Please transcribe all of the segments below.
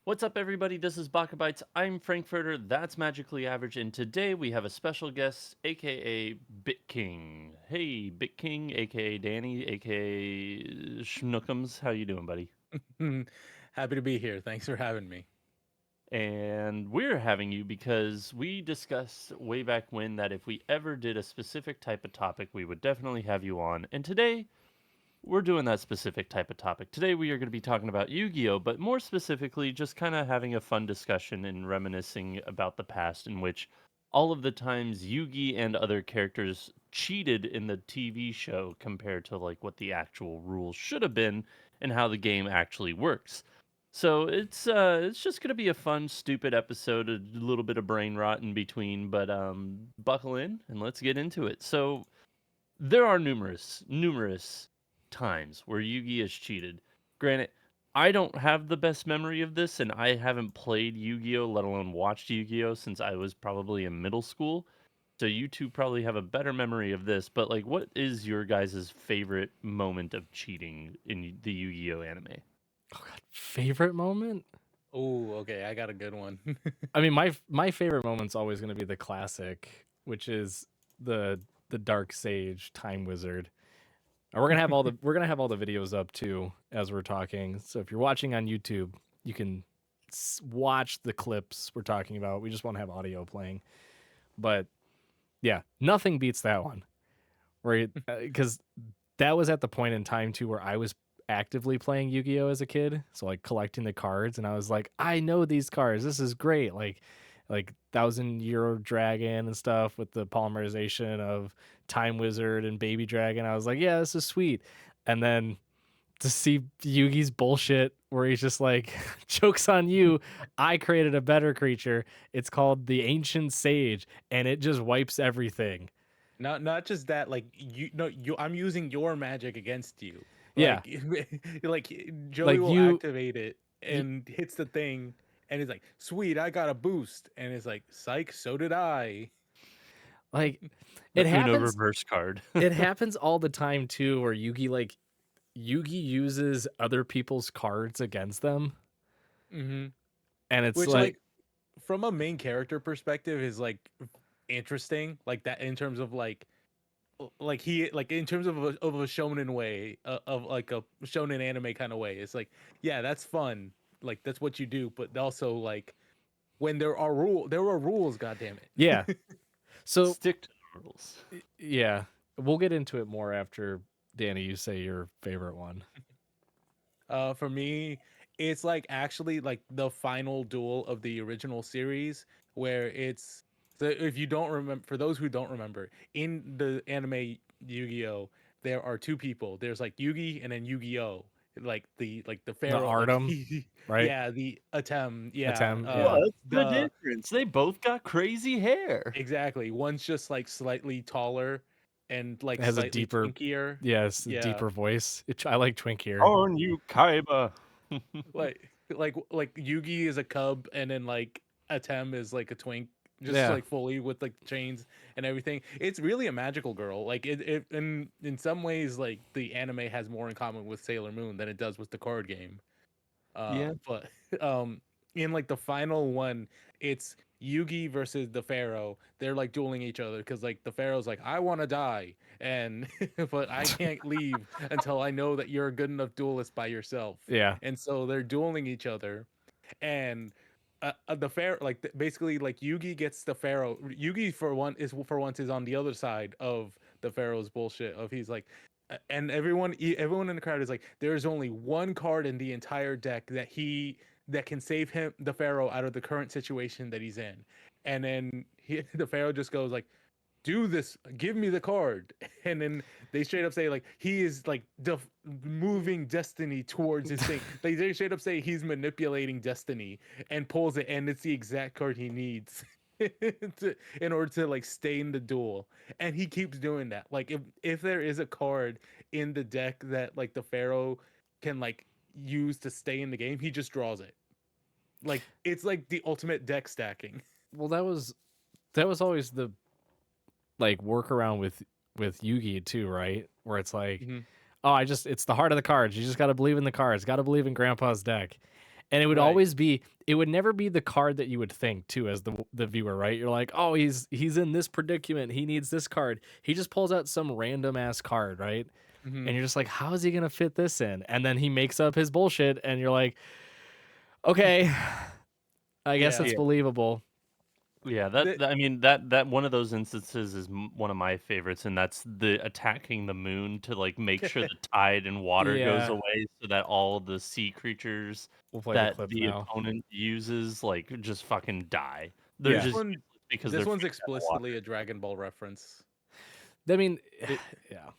What's up, everybody? This is BakaBites. I'm Frankfurter. That's Magically Average, and today we have a special guest, aka BitKing. Hey, BitKing, aka Danny, aka Schnookums. How you doing, buddy? Happy to be here. Thanks for having me. And we're having you because we discussed way back when that if we ever did a specific type of topic, we would definitely have you on. And today we're doing that specific type of topic. Today we are going to be talking about Yu-Gi-Oh, but more specifically just kind of having a fun discussion and reminiscing about the past in which all of the times Yugi and other characters cheated in the TV show compared to like what the actual rules should have been and how the game actually works. So it's just going to be a fun stupid episode, a little bit of brain rot in between, but buckle in and let's get into it. So there are numerous times where Yugi has cheated. Granted, I don't have the best memory of this, and I haven't played Yu-Gi-Oh, let alone watched Yu-Gi-Oh since I was probably in middle school. So you two probably have a better memory of this, but like what is your guys' favorite moment of cheating in the Yu-Gi-Oh anime? Oh god, favorite moment? Oh, okay. I got a good one. I mean, my favorite moment's always going to be the classic, which is the Dark Sage Time Wizard. And we're gonna have all the videos up too as we're talking. So if you're watching on YouTube, you can watch the clips we're talking about. We just won't have audio playing, but yeah, nothing beats that one. Where because that was at the point in time too where I was actively playing Yu-Gi-Oh as a kid, so like collecting the cards, and I was like, I know these cards. This is great. Like 1,000 Year Dragon and stuff with the polymerization of Time Wizard and Baby Dragon. I was like, yeah, this is sweet. And then to see Yugi's bullshit where he's just like, joke's on you. I created a better creature. It's called the Ancient Sage, and it just wipes everything. Not just that, like I'm using your magic against you. Yeah. Like like Joey Like will you, activate it y- and hits the thing and he's like, "Sweet, I got a boost." And it's like, "Psych, so did I." like The it Uno happens reverse card. it happens all the time too where Yugi uses other people's cards against them, Mhm. and it's Which like, like from a main character perspective is like interesting, like that in terms of like he like in terms of a shonen way, of like a shonen anime kind of way. It's like, yeah, that's fun, like that's what you do, but also like when there are rules, god damn yeah. it. So Stick to the rules. yeah, we'll get into it more after Danny, you say your favorite one. For me, it's like actually like the final duel of the original series, where it's, so if you don't remember, for those who don't remember, in the anime Yu-Gi-Oh, there are two people. There's like Yugi and then Yu-Gi-Oh, like the The pharaoh, like Artem, he, right? yeah, the Atem, yeah, Attempt, yeah. What's the the difference? They both got crazy hair. exactly, one's just like slightly taller and like It has a slightly deeper, twinkier. yes, Yeah, deeper voice. I like Twink here. On you, Kaiba. like Yugi is a cub, and then like Atem is like a twink, just Yeah, like fully with like chains and everything. It's really a magical girl. Like it in some ways, like the anime has more in common with Sailor Moon than it does with the card game. Yeah. But in like the final one, it's Yugi versus the Pharaoh. They're like dueling each other because like the Pharaoh's like, I want to die, and but I can't leave until I know that you're a good enough duelist by yourself. yeah. And so they're dueling each other, and the Pharaoh, like basically like Yugi gets the Pharaoh. Yugi for once is on the other side of the Pharaoh's bullshit. Of he's like, and everyone in the crowd is like, there's only one card in the entire deck that can save him, the Pharaoh, out of the current situation that he's in. And then the Pharaoh just goes like, do this, give me the card. And then they straight up say like he is like moving destiny towards his thing. They straight up say he's manipulating destiny and pulls it, and it's the exact card he needs in order to like stay in the duel. And he keeps doing that. Like if there is a card in the deck that like the Pharaoh can like use to stay in the game, he just draws it. Like it's like the ultimate deck stacking. Well, that was always the like workaround with Yugi too, right? Where it's like, Mhm. oh, it's the heart of the cards. You just got to believe in the cards. Got to believe in Grandpa's deck. And it would Right. always be, it would never be the card that you would think too as the viewer, right? You're like, oh, he's in this predicament, he needs this card. He just pulls out some random ass card, right? And you're just like, how is he gonna fit this in? And then he makes up his bullshit, and you're like, okay, I guess Yeah. it's believable. Yeah, The- I mean that one of those instances is one of my favorites, and that's the attacking the moon to like make sure the tide and water goes Yeah. away, so that all the sea creatures We'll play the that clip the now. opponent uses like just fucking die. They're Yeah. This just one, useless because this they're one's feeding on the water. explicitly a Dragon Ball reference. I mean, yeah.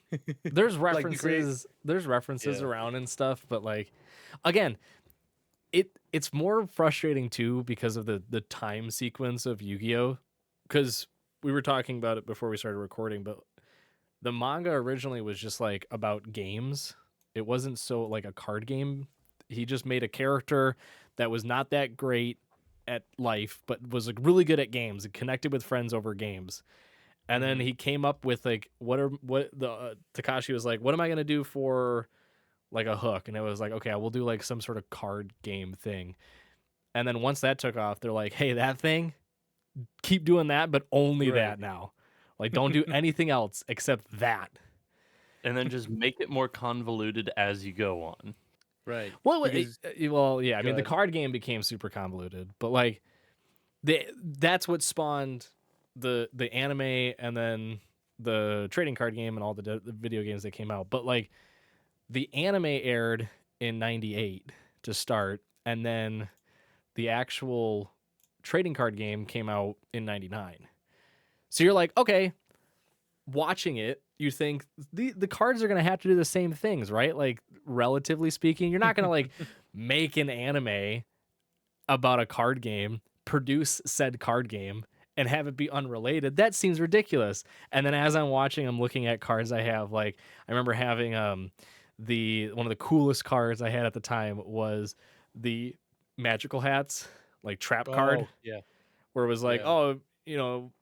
There's Like, the references. There's references Yeah. around and stuff, but like, again, it's more frustrating too because of the time sequence of Yu-Gi-Oh. Because we were talking about it before we started recording, but the manga originally was just like about games. It wasn't so like a card game. He just made a character that was not that great at life, but was like really good at games and connected with friends over games. And then he came up with like Takashi was like, what am I gonna do for like a hook? And it was like, okay, I will do like some sort of card game thing. And then once that took off, they're like, hey, that thing, keep doing that, but only Right. that now. Like, don't do anything else except that. And then just make it more convoluted as you go on. Right. Well, Because- yeah. I mean, the Good. card game became super convoluted, but like, that's what spawned the anime and then the trading card game and all the video games that came out. But like, the anime aired in '98 to start, and then the actual trading card game came out in '99. So you're like, okay, watching it, you think the cards are gonna have to do the same things, right? Like, relatively speaking, you're not gonna like make an anime about a card game, produce said card game, and have it be unrelated. That seems ridiculous. And then as I'm watching, I'm looking at cards I have. Like, I remember having one of the coolest cards I had at the time was the magical hats, like trap card, Oh, yeah. where it was like, Yeah. oh, you know,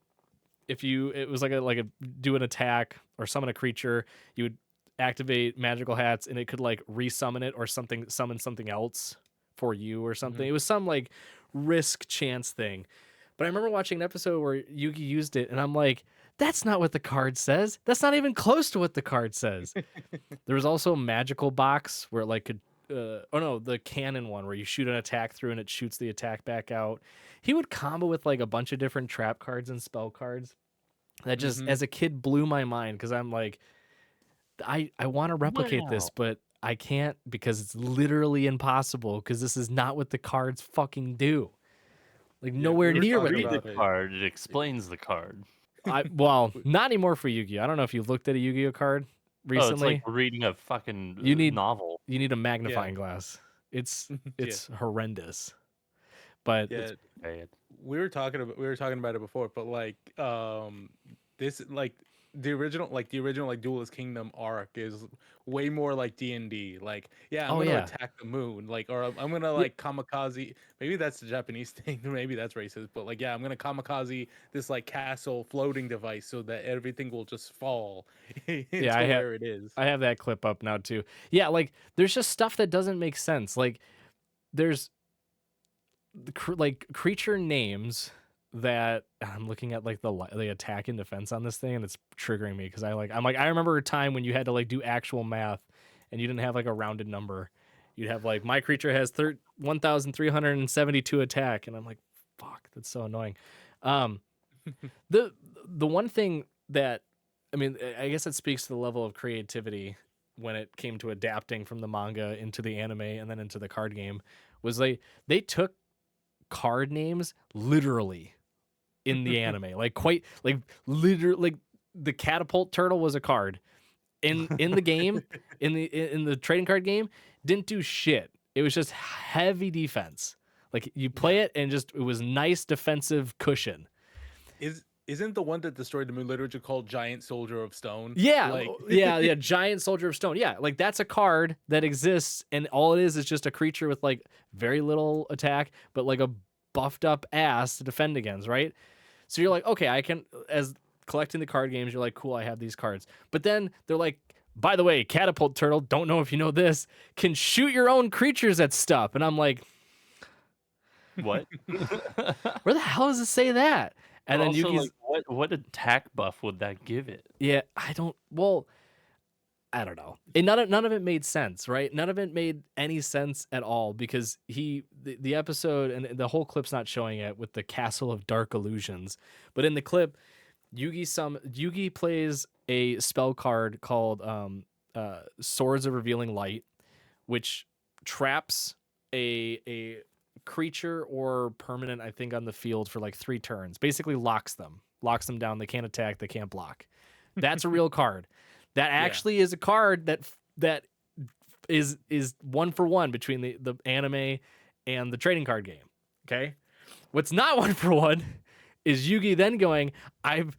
it was like a do an attack or summon a creature, you would activate magical hats and it could like resummon it or summon something else for you or something. It was some like risk chance thing. But I remember watching an episode where Yugi used it and I'm like, that's not what the card says. That's not even close to what the card says. There was also a magical box where it like could the cannon one where you shoot an attack through and it shoots the attack back out. He would combo with like a bunch of different trap cards and spell cards. That just as a kid blew my mind because I'm like, I want to replicate this, Wow. but I can't because it's literally impossible because this is not what the cards fucking do. Like nowhere we were near what talking they Read about the it. card, it explains the card. well, not anymore for Yu-Gi-Oh. I don't know if you looked at a Yu-Gi-Oh card Oh, it's recently. like reading a fucking You need- novel. You need a magnifying glass. It's horrendous. But Yeah. Bad. We were talking about it before, but like this like the original like Duelist Kingdom arc is way more like D&D. Like, yeah, I'm gonna attack the moon, like, or I'm gonna like kamikaze. Maybe that's the Japanese thing, maybe that's racist, but like, yeah, I'm gonna kamikaze this like castle floating device so that everything will just fall into where it is. I have that clip up now too. Yeah, like there's just stuff that doesn't make sense. Like there's like creature names that I'm looking at like the attack and defense on this thing and it's triggering me because I remember a time when you had to like do actual math and you didn't have like a rounded number. You'd have like my creature has 1,372 attack and I'm like, fuck, that's so annoying. The one thing that I mean, I guess it speaks to the level of creativity when it came to adapting from the manga into the anime and then into the card game was they took card names literally in the anime, like quite like literally, like the catapult turtle was a card in the game, in the trading card game, didn't do shit. It was just heavy defense. Like you play it and just it was nice defensive cushion. Isn't the one that destroyed the moon literature called Giant Soldier of Stone? Yeah, Like... yeah, Giant Soldier of Stone. Yeah, like that's a card that exists, and all it is just a creature with like very little attack, but like a buffed up ass to defend against, right? So you're like, okay, I can, as collecting the card games, you're like, cool, I have these cards. But then they're like, by the way, Catapult Turtle, don't know if you know this, can shoot your own creatures at stuff. And I'm like, What? Where the hell does it say that? But And then also, Yugi's like, what attack buff would that give it? yeah, I don't I don't know. And none of it made sense, right? None of it made any sense at all because the episode and the whole clip's not showing it with the Castle of Dark Illusions. But in the clip, Yugi plays a spell card called Swords of Revealing Light, which traps a creature or permanent, I think, on the field for like 3 turns. Basically locks them down. They can't attack, they can't block. That's a real card. That actually is a card that is 1-for-1 between the anime and the trading card game. Okay, what's not 1-for-1 is Yugi then going, I've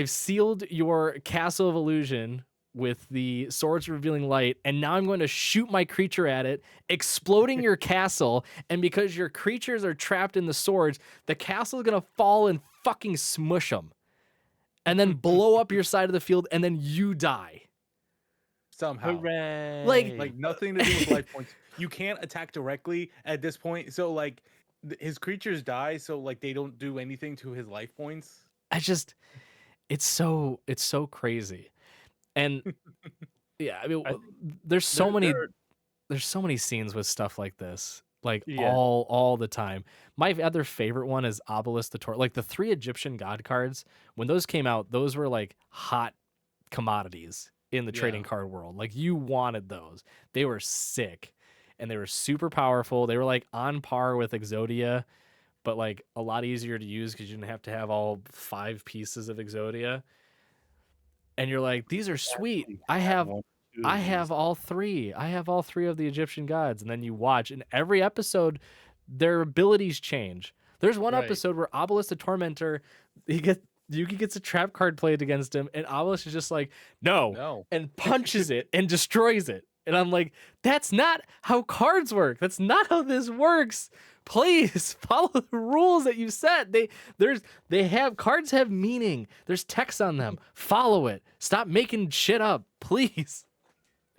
sealed your Castle of Illusion with the Swords Revealing Light, and now I'm going to shoot my creature at it, exploding your castle, and because your creatures are trapped in the swords, the castle is going to fall and fucking smush them. And then blow up your side of the field, and then you die. Somehow. Hooray! Like nothing to do with life points. You can't attack directly at this point. So like his creatures die, so like they don't do anything to his life points. It's so crazy. And yeah, I mean, I there's so many there there's so many scenes with stuff like this, like Yeah. all the time. My other favorite one is Obelisk the Tor. Like the 3 Egyptian god cards, when those came out, those were like hot commodities in the trading card world. Like you wanted those. They were sick and they were super powerful. They were like on par with Exodia, but like a lot easier to use because you didn't have to have all 5 pieces of Exodia. And you're like, these are sweet. I have all 3. I have all 3 of the Egyptian gods. And then you watch, and every episode, their abilities change. There's one episode where Obelisk the Tormentor, Yugi gets a trap card played against him, and Obelisk is just like, no, and punches it and destroys it. And I'm like, that's not how cards work. That's not how this works. Please follow the rules that you set. Cards have meaning. There's text on them. Follow it. Stop making shit up, please.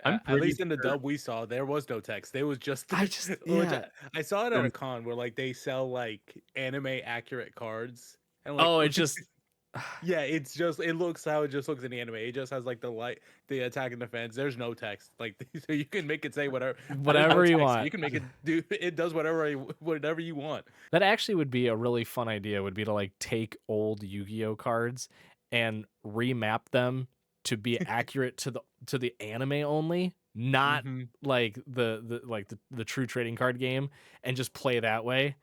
At least in the dub we saw, there was no text. There was just I saw it at a con where like they sell like anime accurate cards. And like, it just yeah, it looks how it just looks in the anime. It just has like the attack and defense. There's no text. Like so you can make it say whatever you want. You can make it do it does whatever you want. That actually would be a really fun idea, would be to like take old Yu-Gi-Oh cards and remap them to be accurate to the anime only, not like the true trading card game, and just play that way.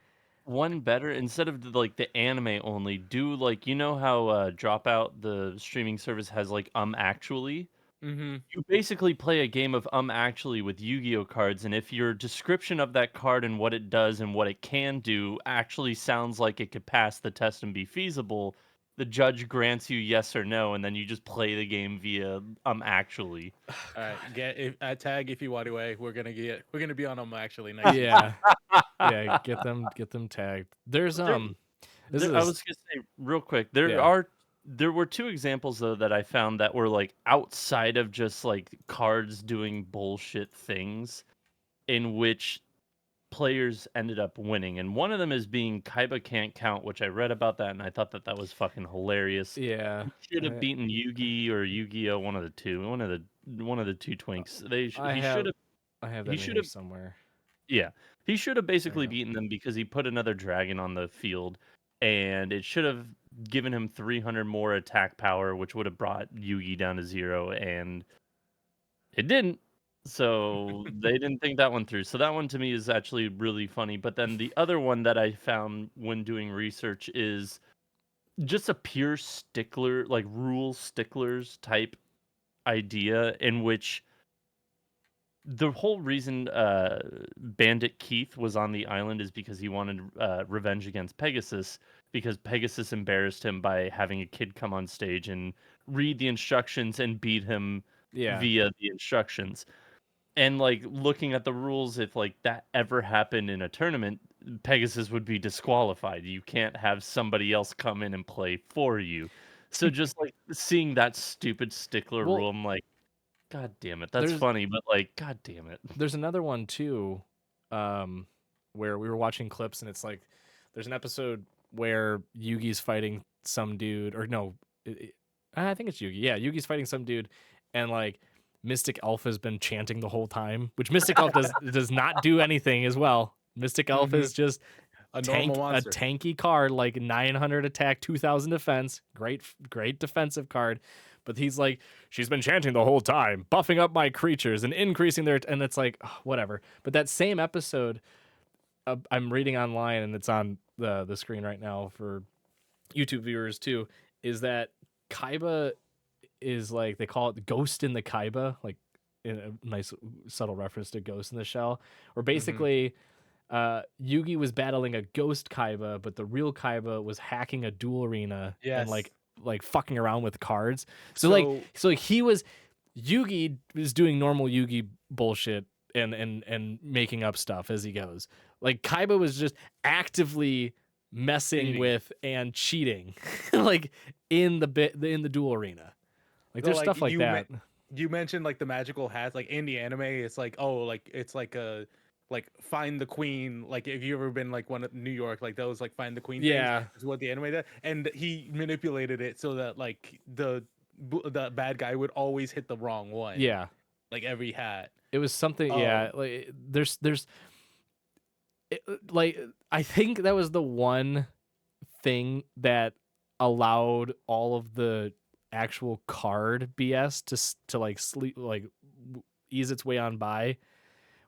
One better, instead of like the anime only, do like, you know how Dropout, the streaming service, has like Actually? You basically play a game of Actually with Yu-Gi-Oh cards, and if your description of that card and what it does and what it can do actually sounds like it could pass the test and be feasible, the judge grants you yes or no, and then you just play the game via Actually. All right, tag if you want away. We're gonna be on Actually next. Yeah. Yeah, get them tagged. There's I was gonna say real quick, there were 2 examples though that I found that were like outside of just like cards doing bullshit things, in which players ended up winning, and one of them is being Kaiba Can't Count, which I read about that and I thought that was fucking hilarious. Yeah, He should have beaten Yugi or Yu-Gi-Oh, one of the 2 twinks. He should have. I have that he should have somewhere. Yeah, he should have basically beaten them because he put another dragon on the field, and it should have given him 300 more attack power, which would have brought Yugi down to 0, and it didn't. So they didn't think that one through. So that one to me is actually really funny. But then the other one that I found when doing research is just a pure stickler, like rule sticklers type idea, in which the whole reason Bandit Keith was on the island is because he wanted revenge against Pegasus, because Pegasus embarrassed him by having a kid come on stage and read the instructions and beat him via the instructions. And like looking at the rules, if like that ever happened in a tournament, Pegasus would be disqualified. You can't have somebody else come in and play for you. So just like seeing that stupid stickler rule, I'm like, God damn it. That's funny, but like, God damn it. There's another one too. where we were watching clips, and it's like there's an episode where Yugi's fighting some dude, or no, I think it's Yugi. Yeah, Yugi's fighting some dude, and like Mystic Elf has been chanting the whole time, which Mystic Elf does not do anything as well. Mystic Elf is just A normal a monster. tanky card, like 900 attack, 2000 defense, great defensive card. But he's like, she's been chanting the whole time, buffing up my creatures and increasing their, and it's like, whatever. But that same episode, I'm reading online, and it's on the screen right now for YouTube viewers too, is that Kaiba is like, they call it Ghost in the Kaiba, like in a nice subtle reference to Ghost in the Shell, where basically Yugi was battling a ghost Kaiba, but the real Kaiba was hacking a duel arena and like fucking around with cards. So Yugi was doing normal Yugi bullshit and making up stuff as he goes. Like Kaiba was just actively messing with and cheating, like in the duel arena. Like there's stuff like that. You mentioned like the magical hats, like in the anime, it's like, oh, like it's like a like find the queen. Like if you ever been like one of New York, like those like find the queen. Yeah, things, is what the anime did, and he manipulated it so that like the bad guy would always hit the wrong one. Yeah, like every hat. It was something. Yeah, like there's like I think that was the one thing that allowed all of the actual card BS to like ease its way on by,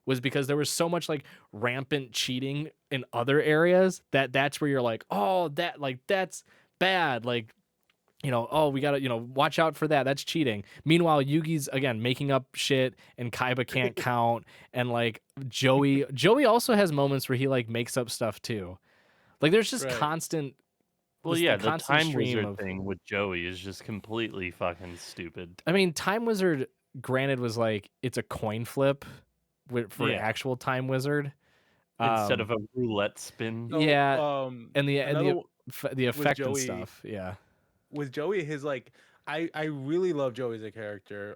was because there was so much like rampant cheating in other areas that's where you're like, oh, that's bad, like, you know, oh, we gotta, you know, watch out for that, that's cheating. Meanwhile, Yugi's again making up shit, and Kaiba can't count, and like Joey also has moments where he like makes up stuff too. Like there's just constant. Well, yeah, the Time Wizard thing with Joey is just completely fucking stupid. I mean, Time Wizard, granted, was like, it's a coin flip for actual Time Wizard instead of a roulette spin. So, and the effect and stuff. Yeah, with Joey, his like, I really love Joey as a character.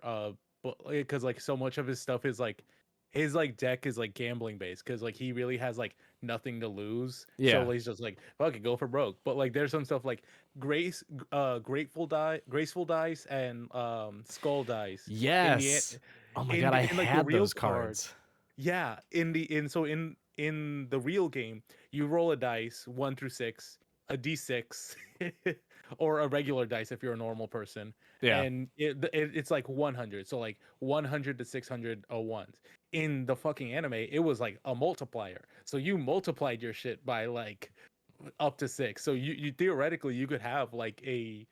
But because like so much of his stuff is like, his like deck is like gambling based, because like he really has like nothing to lose. Yeah, so he's just like, fuck it, go for broke. But like there's some stuff like graceful dice and skull dice. Yes. Oh my god, I had those cards. Yeah, in the real game, you roll a dice 1 through 6, a d6, or a regular dice if you're a normal person. Yeah, and it's like 100, so like 100 to 600 ones. In the fucking anime, it was like a multiplier, so you multiplied your shit by like up to 6. So you theoretically you could have like a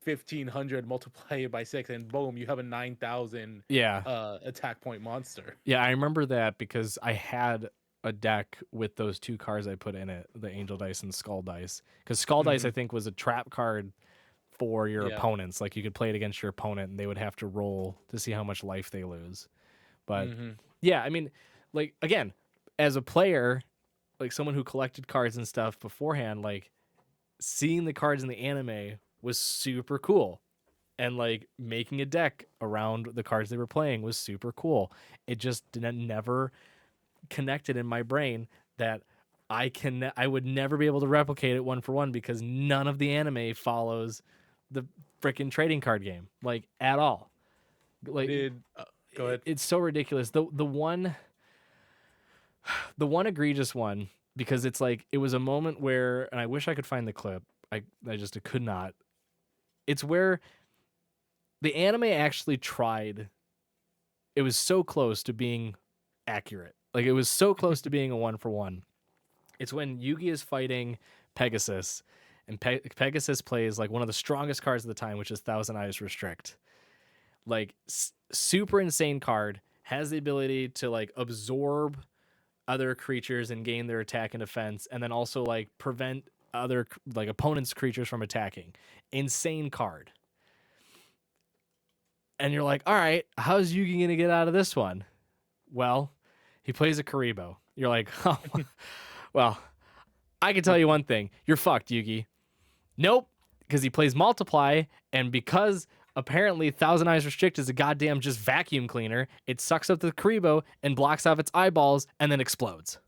1500 multiplied by 6, and boom, you have a 9000 attack point monster. Yeah, I remember that because I had a deck with those two cards I put in it, the Angel Dice and Skull Dice, because Skull Dice I think was a trap card for your opponents. Like you could play it against your opponent and they would have to roll to see how much life they lose. But yeah, I mean, like, again, as a player, like someone who collected cards and stuff beforehand, like seeing the cards in the anime was super cool, and like making a deck around the cards they were playing was super cool. It just never connected in my brain that I would never be able to replicate it one for one, because none of the anime follows the freaking trading card game, like, at all. Like, go ahead. It's so ridiculous. The one egregious one, because it's like, it was a moment where, and I wish I could find the clip. I could not. It's where the anime actually tried. It was so close to being accurate. Like, it was so close to being a 1-for-1. It's when Yugi is fighting Pegasus, and Pegasus plays like one of the strongest cards of the time, which is Thousand Eyes Restrict. Like, super insane card, has the ability to like absorb other creatures and gain their attack and defense, and then also like prevent other like opponents' creatures from attacking. Insane card. And you're like, all right, how's Yugi gonna get out of this one? Well, he plays a Karibo. You're like, oh, well, I can tell you one thing. You're fucked, Yugi. Nope, because he plays Multiply, and because apparently Thousand Eyes Restrict is a goddamn just vacuum cleaner, it sucks up the Karibo and blocks off its eyeballs and then explodes.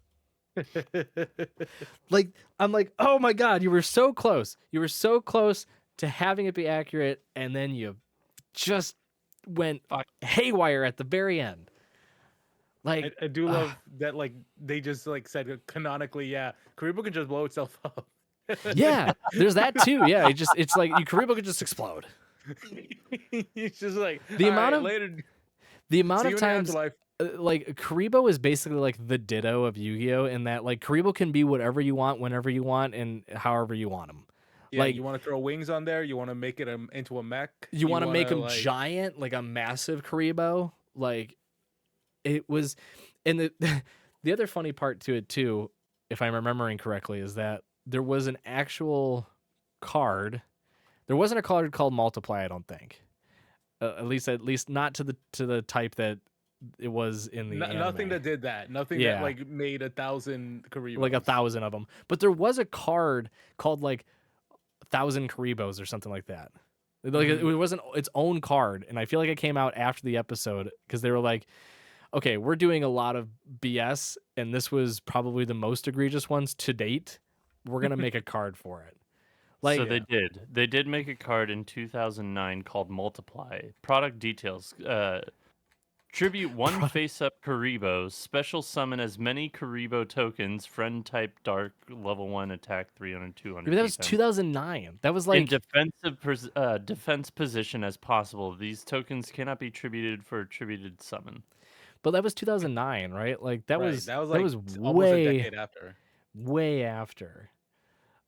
Like, I'm like, oh my god, you were so close. You were so close to having it be accurate, and then you just went Fuck. haywire at the very end. Like, I do love that, like, they just like said canonically, yeah, Karibo can just blow itself up. yeah, there's that too. Yeah, it's like Karibo could just explode. He's just like, The "All amount right, of later. the amount See of you in the times afterlife." like Karibo is basically like the ditto of Yu-Gi-Oh in that like Karibo can be whatever you want, whenever you want, and however you want him. Yeah, Like you want to throw wings on there. You want to make it into a mech. you want to make wanna, him like, giant, like a massive Karibo. Like it was, and the the other funny part to it too, if I'm remembering correctly, is that there was an actual card. There wasn't a card called Multiply, I don't think. At least not to the type that it was in the anime. nothing that did that. Nothing that Yeah. like made 1,000 Karibos. Like 1,000 of them. But there was a card called like 1,000 Karibos or something like that. Like it wasn't its own card, and I feel like it came out after the episode because they were like, okay, we're doing a lot of BS, and this was probably the most egregious ones to date. We're gonna make a card for it. Like, So they did. They did make a card in 2009 called Multiply. Product details. Tribute one face-up Karibo. Special summon as many Karibo tokens. Friend type dark. Level 1 attack 300, 200. that was defense. 2009. That was In like defense position as possible. These tokens cannot be tributed for attributed summon. but that was 2009, right? Like that Right, was like that was almost a decade after. way after.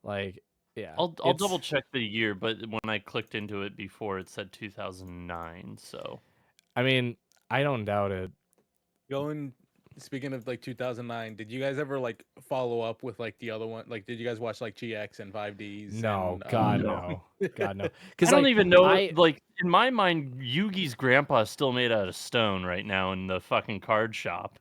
Like, yeah. I'll it's- double check the year, but when I clicked into it before, it said 2009. So I mean, I don't doubt it. Speaking of like 2009, did you guys ever like follow up with like the other one? Like, did you guys watch like GX and 5Ds? No, and, God no. no, God no. I Because don't even know. Like in my mind, Yugi's grandpa is still made out of stone right now in the fucking card shop.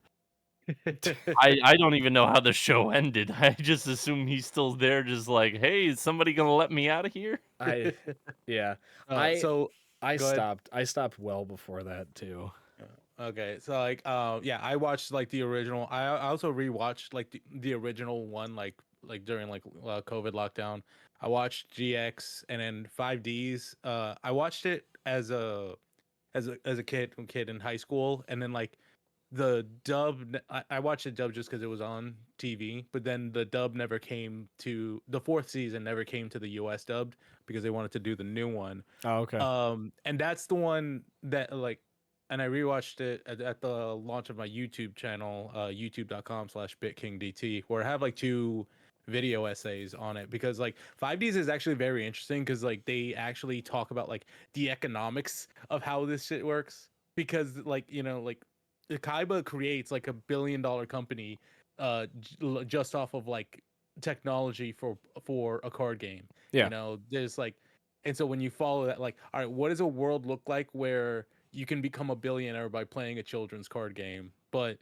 I don't even know how the show ended. I just assume he's still there, just like, hey, is somebody gonna let me out of here? yeah. so I go ahead. stopped. I stopped well before that too. Okay, so like, yeah, I watched like the original. I also rewatched like the original one, like during like COVID lockdown. I watched GX and then 5Ds. I watched it as a kid in high school, and then like the dub. I watched the dub just because it was on TV, but then the dub never came to the fourth season. Never came to the US dubbed because they wanted to do the new one. Oh, okay. And that's the one that like. And I rewatched it at the launch of my YouTube channel, youtube.com/BitKingDT, where I have like 2 video essays on it, because like 5Ds is actually very interesting because like they actually talk about like the economics of how this shit works, because like, you know, like the Kaiba creates like $1 billion company just off of like technology for a card game. Yeah. You know, there's like, and so when you follow that, like, all right, what does a world look like where you can become a billionaire by playing a children's card game? But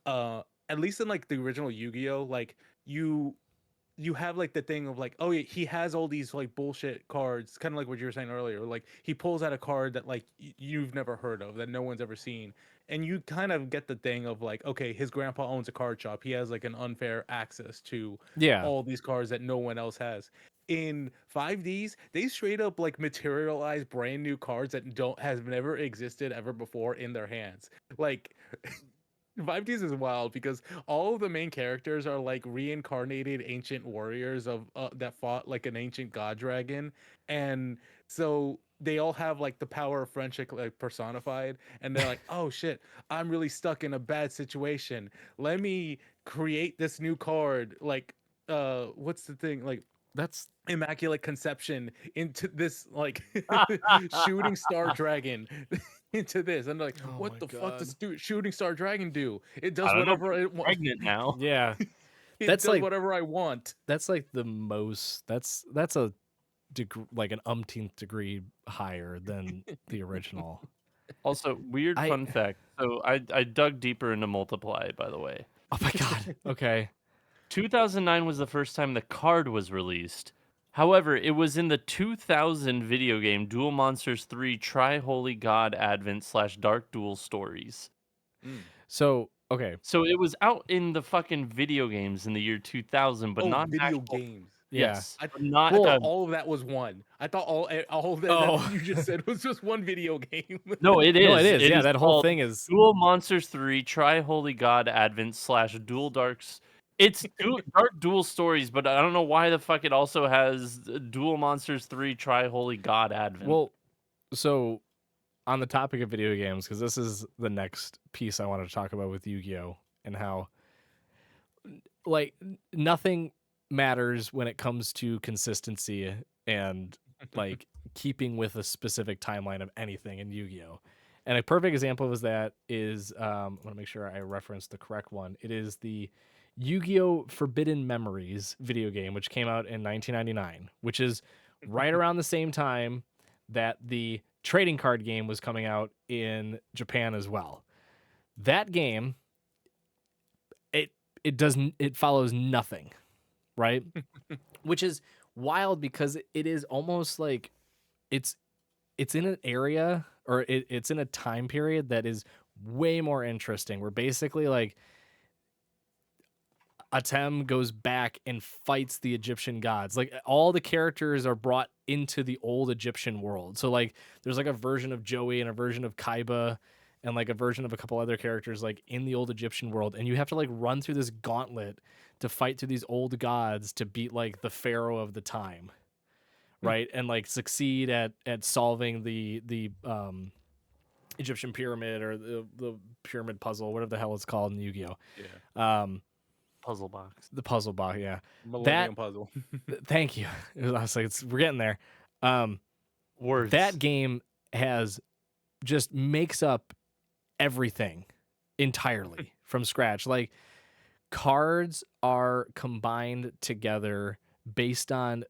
at least in like the original Yu-Gi-Oh, like you have like the thing of like, oh yeah, he has all these like bullshit cards, kind of like what you were saying earlier. Like he pulls out a card that like you've never heard of, that no one's ever seen, and you kind of get the thing of like, okay, his grandpa owns a card shop, he has like an unfair access to all these cards that no one else has. In 5Ds, they straight up like materialize brand new cards that has never existed ever before in their hands. Like 5Ds is wild because all of the main characters are like reincarnated ancient warriors of that fought like an ancient god dragon, and so they all have like the power of friendship like personified, and they're like, oh shit, I'm really stuck in a bad situation. Let me create this new card. Like, what's the thing? Like, That's Immaculate Conception into this like shooting star dragon into this, and like, Oh what my the fuck does God. shooting star dragon do? It does I don't know, whatever it wants. pregnant now. yeah. It That's does like- whatever I want. That's like the most. That's a degree, like an umpteenth degree higher than the original. Also, weird I- fun fact. So I dug deeper into Multiply, by the way. Oh my God. Okay. 2009 was the first time the card was released. However, it was in the 2000 video game Duel Monsters 3 Tri Holy God Advent / Dark Duel Stories. So Okay. So it was out in the fucking video games in the year 2000, but Oh, not an video actual. games. Yeah. Yes, I but not I Well, thought all of that was one. I thought all of that Oh. you just said was just one video game. No, it No, is. it is. It Yeah, is that whole called thing is Duel Monsters 3 Tri Holy God Advent / Dual Darks. It's Dark Duel Stories, but I don't know why the fuck it also has Duel Monsters 3 Tri Holy God Advent. well, so on the topic of video games, because this is the next piece I wanted to talk about with Yu-Gi-Oh! And how like nothing matters when it comes to consistency and like keeping with a specific timeline of anything in Yu-Gi-Oh! And a perfect example of that is I want to make sure I reference the correct one. It is the Yu-Gi-Oh! Forbidden Memories video game, which came out in 1999, which is right around the same time that the trading card game was coming out in Japan as well. That game, it follows nothing, right? Which is wild because it is almost like it's in an area or it's in a time period that is way more interesting. Where basically like Atem goes back and fights the Egyptian gods. Like all the characters are brought into the old Egyptian world. So like there's like a version of Joey and a version of Kaiba and like a version of a couple other characters like in the old Egyptian world, and you have to like run through this gauntlet to fight through these old gods to beat like the pharaoh of the time, right? And like succeed at solving the Egyptian pyramid or the pyramid puzzle, whatever the hell it's called in Yu-Gi-Oh. Yeah. Puzzle box. The puzzle box, yeah. Millennium Puzzle. Thank you. I was like, we're getting there. Words. That game has just makes up everything entirely from scratch. Like cards are combined together based on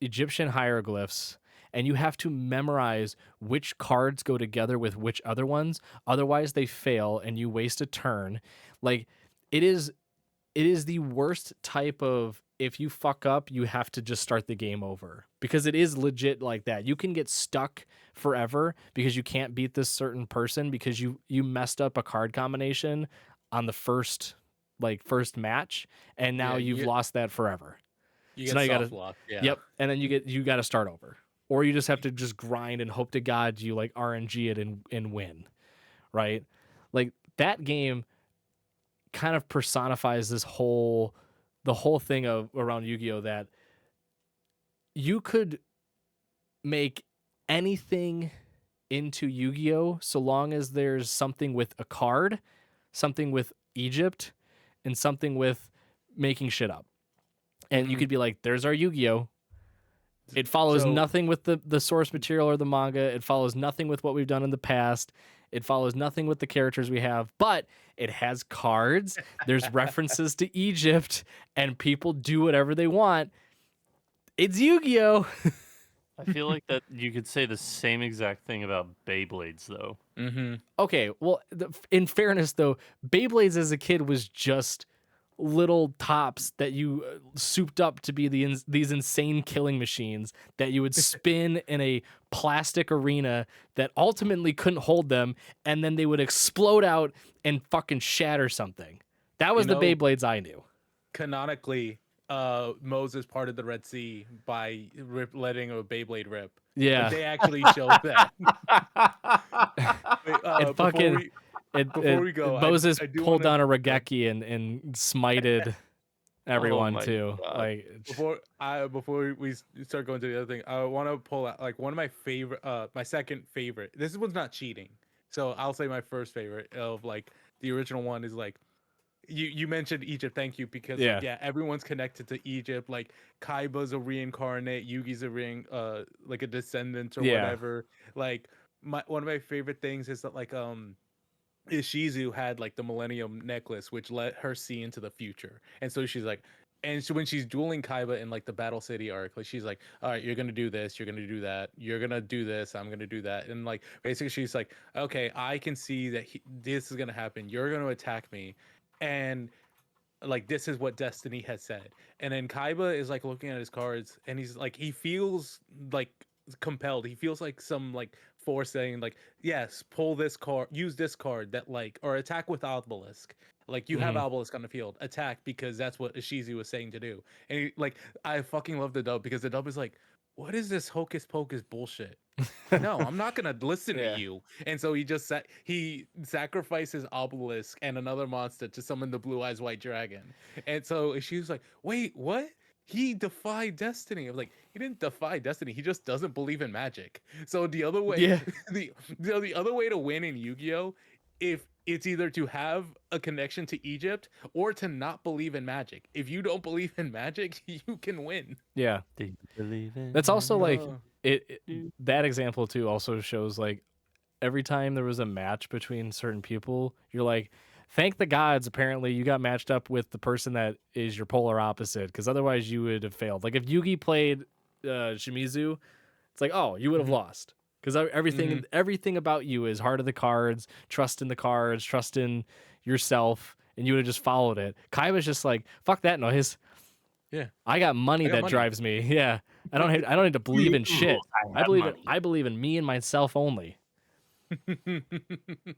Egyptian hieroglyphs, and you have to memorize which cards go together with which other ones. Otherwise, they fail and you waste a turn. Like it is the worst type of, if you fuck up, you have to just start the game over, because it is legit like that. You can get stuck forever because you can't beat this certain person because you messed up a card combination on the first match, and now Yeah, you've lost that forever. You So get now you soft gotta, lock. Yeah. yep, and then you got to start over, or you just have to just grind and hope to God you like RNG it and win, right? Like that game kind of personifies the whole thing of around Yu-Gi-Oh, that you could make anything into Yu-Gi-Oh so long as there's something with a card, something with Egypt, and something with making shit up. And you could be like, there's our Yu-Gi-Oh. It follows So- nothing with the source material or the manga. It follows nothing with what we've done in the past. It follows nothing with the characters we have, but it has cards. There's references to Egypt, and people do whatever they want. It's Yu-Gi-Oh! I feel like that you could say the same exact thing about Beyblades, though. Mm-hmm. Okay, well, in fairness, though, Beyblades as a kid was just little tops that you souped up to be these insane killing machines that you would spin in a plastic arena that ultimately couldn't hold them, and then they would explode out and fucking shatter something. That was the Beyblades I knew. Canonically, Moses parted the Red Sea by letting a Beyblade rip. Yeah. Like, they actually showed that. It fucking before we go, Moses I do pulled wanna- down a Regeki and smited everyone my too. God. Like before we start going to the other thing, I want to pull out like one of my favorite, my second favorite. This one's not cheating, so I'll say my first favorite of like the original one is like you mentioned Egypt. Thank you, because Yeah. everyone's connected to Egypt. Like Kaiba's a reincarnate, Yugi's a like a descendant or Yeah. whatever. Like one of my favorite things is that like Ishizu had like the Millennium Necklace, which let her see into the future, and so she's like, and so when she's dueling Kaiba in like the Battle City arc, like she's like, all right, you're gonna do this, you're gonna do that, you're gonna do this, I'm gonna do that, and like basically she's like, okay, I can see that this is gonna happen, you're gonna attack me, and like this is what destiny has said. And then Kaiba is like looking at his cards, and he's like, he feels like compelled, he feels like some like for saying like, yes, pull this card, use this card that like, or attack with obelisk. Like you have Mhm. obelisk on the field, attack because that's what Ishizu was saying to do. And like, I fucking love the dub because the dub is like, what is this hocus pocus bullshit? No, I'm not gonna listen Yeah. to you. And so he sacrifices obelisk and another monster to summon the blue eyes white dragon. And so she was like, wait, what? He defied destiny. I'm like, he didn't defy destiny. He just doesn't believe in magic. So the other way, Yeah. the other way to win in Yu-Gi-Oh, if it's either to have a connection to Egypt or to not believe in magic. If you don't believe in magic, you can win. Yeah. Do you believe in That's also like Oh. that example too also shows like every time there was a match between certain people, you're like, thank the gods, apparently you got matched up with the person that is your polar opposite, because otherwise you would have failed. Like if Yugi played Shimizu, it's like, oh, you would have lost. Because everything about you is heart of the cards, trust in the cards, trust in yourself, and you would have just followed it. Kai was just like, fuck that noise. Yeah. I got money I got that money. drives me. Yeah. I don't need to believe in shit. have money. I believe in me and myself only.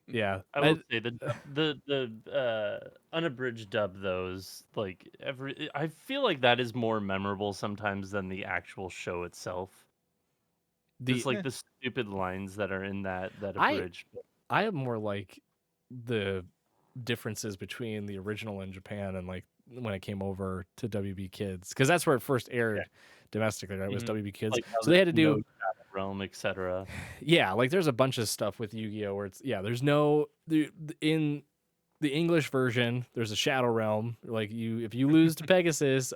Yeah. I will say the unabridged dub those like I feel like that is more memorable sometimes than the actual show itself. Just like the stupid lines that are in that abridged. I am more like the differences between the original in Japan and like when it came over to WB Kids, because that's where it first aired domestically, right? It was WB Kids. Like how So they had to there's no do Shadow Realm, etc. yeah, like there's a bunch of stuff with Yu-Gi-Oh where it's there's no in the English version, there's a Shadow Realm. Like if you lose to Pegasus,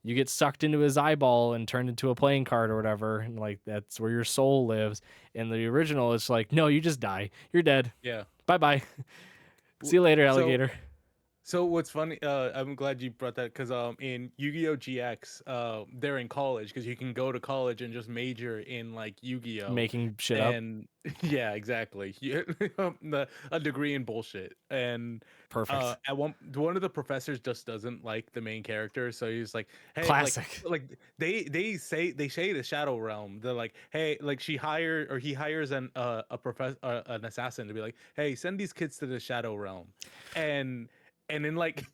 you get sucked into his eyeball and turned into a playing card or whatever, and like that's where your soul lives. In the original, it's like, no, you just die. You're dead. Yeah. Bye-bye. See you later, So- alligator. So what's funny? I'm glad you brought that because in Yu-Gi-Oh GX, they're in college because you can go to college and just major in like Yu-Gi-Oh. Making shit up. And yeah, exactly. A degree in bullshit. And Perfect. at one of the professors just doesn't like the main character, so he's like, "Hey, Classic. like they say the Shadow Realm. They're like, hey, like he hires an assassin to be like, hey, send these kids to the Shadow Realm, and then like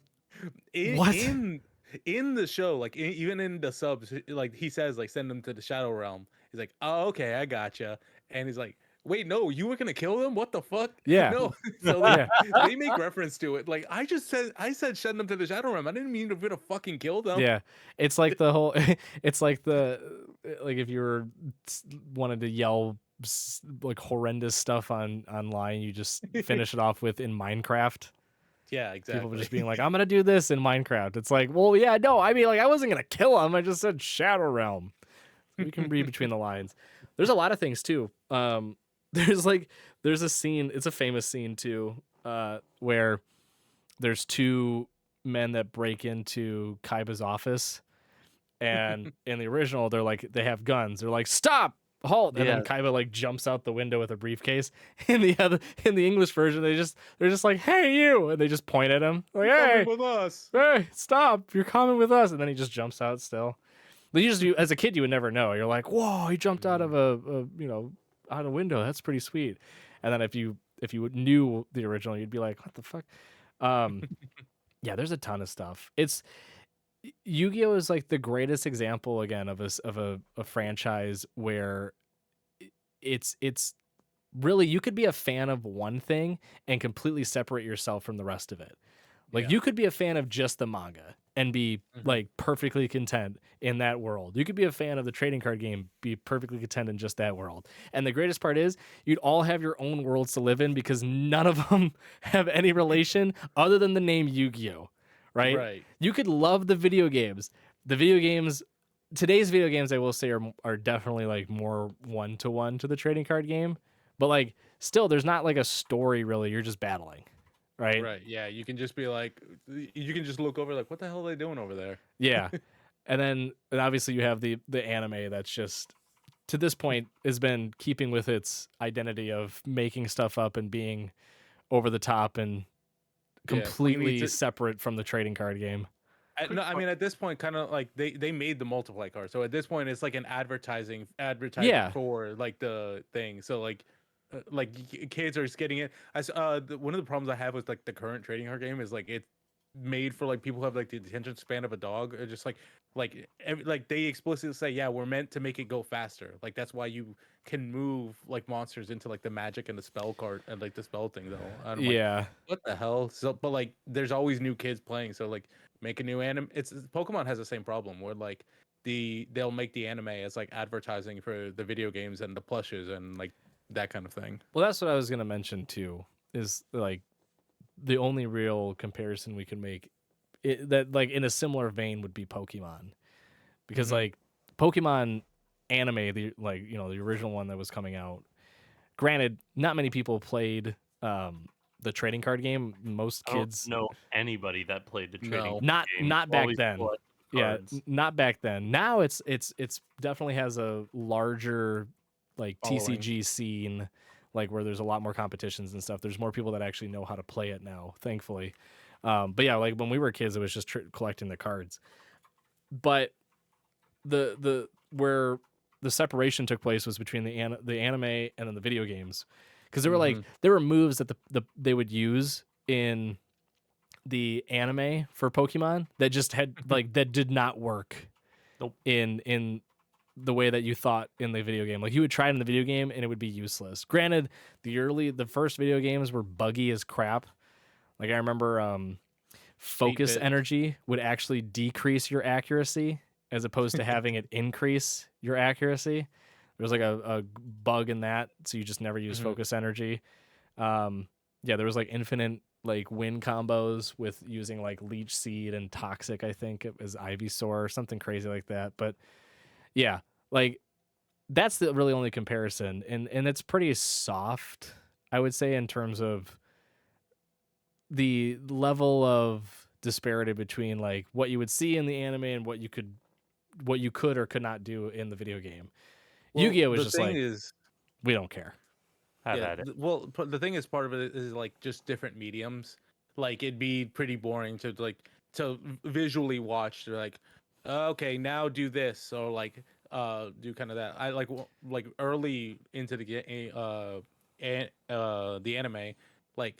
What? in the show, like even in the subs, like he says like send them to the Shadow Realm. He's like, oh, okay, I gotcha, and he's like, wait, no, you were gonna kill them? What the fuck? Yeah. No. So like, they make reference to it. Like I said send them to the Shadow Realm. I didn't mean to fucking kill them. Yeah, it's like the whole. It's like like if you were wanted to yell like horrendous stuff online, you just finish it off with in Minecraft. Yeah, exactly. People just being like, I'm gonna do this in Minecraft. It's like, well, yeah, no, I mean, like, I wasn't gonna kill him. I just said Shadow Realm. We can read between the lines. There's a lot of things too. There's a scene. It's a famous scene too, where there's two men that break into Kaiba's office, and in the original, they have guns. They're like, stop, halt, and then Kaiba like jumps out the window with a briefcase. In the English version, they're just like, hey you, and they just point at him like, hey, with us. Hey, stop, you're coming with us, and then he just jumps out still. But as a kid, you would never know. You're like, whoa, he jumped out of out a window. That's pretty sweet. And then if you knew the original, you'd be like, what the fuck? Yeah, there's a ton of stuff. It's Yu-Gi-Oh is like the greatest example again of a franchise where it's really, you could be a fan of one thing and completely separate yourself from the rest of it. Like you could be a fan of just the manga and be like perfectly content in that world. You could be a fan of the trading card game, be perfectly content in just that world. And the greatest part is you'd all have your own worlds to live in because none of them have any relation other than the name Yu-Gi-Oh, right? Right. You could love the video games. Today's video games, I will say, are definitely like more one-to-one to the trading card game. But like still, there's not like a story really. You're just battling. Right. Yeah, you can just be like, you can just look over like, what the hell are they doing over there? Yeah. and obviously you have the anime that's just to this point has been keeping with its identity of making stuff up and being over the top and completely separate from the trading card game. No, I mean at this point, kind of like they made the multiply card, so at this point it's like an advertising Yeah. for like the thing. So like kids are just getting it. One of the problems I have with like the current trading card game is like it's made for like people who have like the attention span of a dog, or just like they explicitly say, yeah, we're meant to make it go faster. Like that's why you can move like monsters into like the magic and the spell card and like the spell thing though. And I'm like, Yeah. what the hell? So, but like, there's always new kids playing. So like, make a new anime. It's Pokemon has the same problem where like they'll make the anime as like advertising for the video games and the plushes and like that kind of thing. Well, that's what I was gonna mention too. Is like the only real comparison we can make that like in a similar vein would be Pokemon, because Mhm. like Pokemon anime, the like the original one that was coming out. Granted, not many people played the trading card game. Most I don't kids know anybody that played the trading No. not game. not back Always then. collect Yeah, cards. not back then. Now it's definitely has a larger like Following. TCG scene, like where there's a lot more competitions and stuff. There's more people that actually know how to play it now, thankfully. But yeah, like when we were kids, it was just collecting the cards. But the where the separation took place was between the anime and then the video games, because there were like there were moves that they would use in the anime for Pokemon that just had like that did not work Nope. in the way that you thought in the video game. Like you would try it in the video game and it would be useless. Granted, the first video games were buggy as crap. Like I remember focus 8-bit. energy would actually decrease your accuracy as opposed to having it increase your accuracy. There was like a bug in that, so you just never use focus energy. Yeah, there was like infinite like win combos with using like leech seed and toxic. I think it was Ivysaur or something crazy like that. But yeah, like that's the really only comparison, and it's pretty soft, I would say, in terms of the level of disparity between like what you would see in the anime and what you could or could not do in the video game. Well, Yu-Gi-Oh was the just thing like, is, we don't care. Have yeah. at it. Well, the thing is, part of it is like just different mediums. Like it'd be pretty boring to visually watch. They're like, okay, now do this, or like do kind of that. I like early into the anime, like